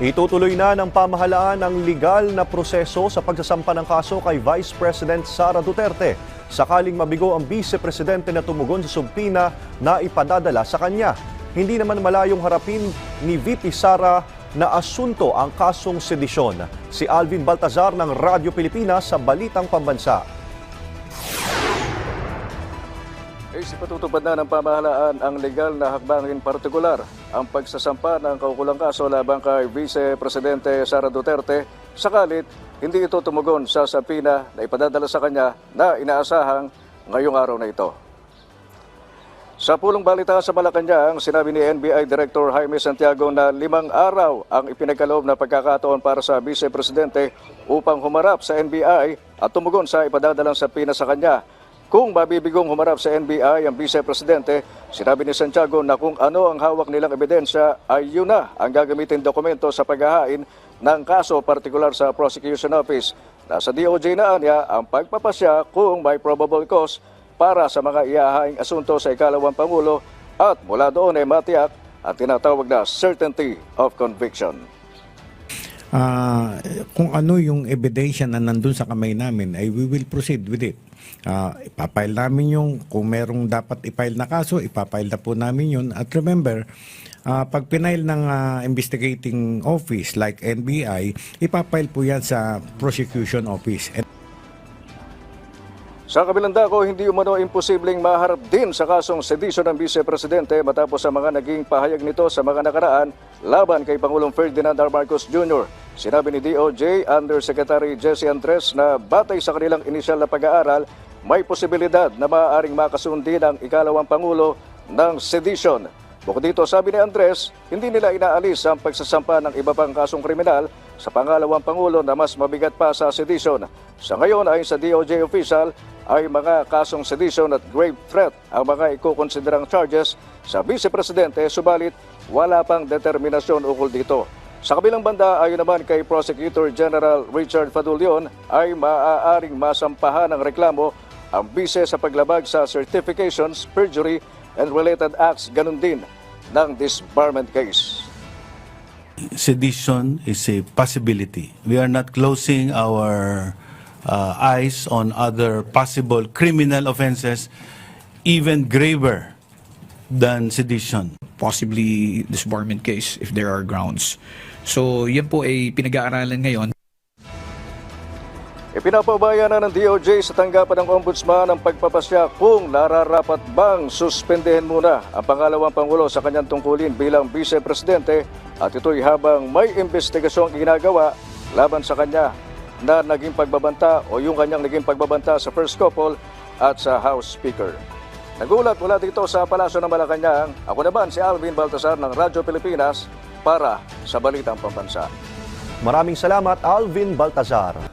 Itutuloy na ng pamahalaan ang legal na proseso sa pagsasampa ng kaso kay Vice President Sara Duterte sakaling mabigo ang Vice Presidente na tumugon sa subpina na ipadadala sa kanya. Hindi naman malayong harapin ni VP Sara na asunto ang kasong sedisyon. Si Alvin Baltazar ng Radyo Pilipinas sa Balitang Pambansa. Ipatutupad na ng pamahalaan ang legal na hakbangin partikular ang pagsasampa ng kaukulang kaso laban kay Vice Presidente Sara Duterte sakalit hindi ito tumugon sa subpina na ipadadala sa kanya na inaasahang ngayong araw na ito. Sa pulong balita sa Malacanang, sinabi ni NBI Director Jaime Santiago na 5 araw ang ipinagkaloob na pagkakataon para sa Vice Presidente upang humarap sa NBI at tumugon sa ipadadalang subpina sa kanya. Kung mabibigong humarap sa NBI ang Vice Presidente, sinabi ni Santiago na kung ano ang hawak nilang ebidensya ay yun na ang gagamitin dokumento sa paghahain ng kaso partikular sa Prosecution Office. Nasa DOJ na niya ang pagpapasya kung may probable cause para sa mga iahaing asunto sa ikalawang Pangulo at mula doon ay matiyak ang tinatawag na certainty of conviction. Kung ano yung ebidensya na nandun sa kamay namin, ay we will proceed with it. Ipapile namin yung, kung merong dapat ipile na kaso, ipapile na po namin yun. At remember, pag pinail ng investigating office like NBI, ipapile po yan sa prosecution office. Sa kabilang dako, hindi umano imposibleng maharap din sa kasong sedisyon ng Vice Presidente matapos sa mga naging pahayag nito sa mga nakaraan laban kay Pangulong Ferdinand R. Marcos Jr. Sinabi ni DOJ Undersecretary Jesse Andres na batay sa kanilang inisyal na pag-aaral, may posibilidad na maaaring makasundi ng ikalawang Pangulo ng sedition. Bukod dito, sabi ni Andres, hindi nila inaalis ang pagsasampa ng iba pang kasong kriminal sa pangalawang Pangulo na mas mabigat pa sa sedition. Sa ngayon, ayon sa DOJ official, ay mga kasong sedition at grave threat ang mga ikukonsiderang charges sa Vice Presidente, subalit wala pang determinasyon ukol dito. Sa kabilang banda, ayon naman kay Prosecutor General Richard Fadulion, ay maaaring masampahan ng reklamo ang Vice sa paglabag sa certifications, perjury, and related acts, ganun din ng disbarment case. Sedition is a possibility. We are not closing our eyes on other possible criminal offenses, even graver than sedition. Possibly disbarment case if there are grounds. So yan po ay pinag-aaralan ngayon. Ipinapabaya na ng DOJ sa tanggapan ng Ombudsman ang pagpapasya kung nararapat bang suspendehin muna ang pangalawang Pangulo sa kanyang tungkulin bilang Vice Presidente at ito'y habang may investigasyong ginagawa laban sa kanya na naging pagbabanta o yung kanyang naging pagbabanta sa First Couple at sa House Speaker. Nagulat mula dito sa Palasyo ng Malacanang, ako naman si Alvin Baltazar ng Radyo Pilipinas para sa Balitang Pambansa. Maraming salamat, Alvin Baltazar.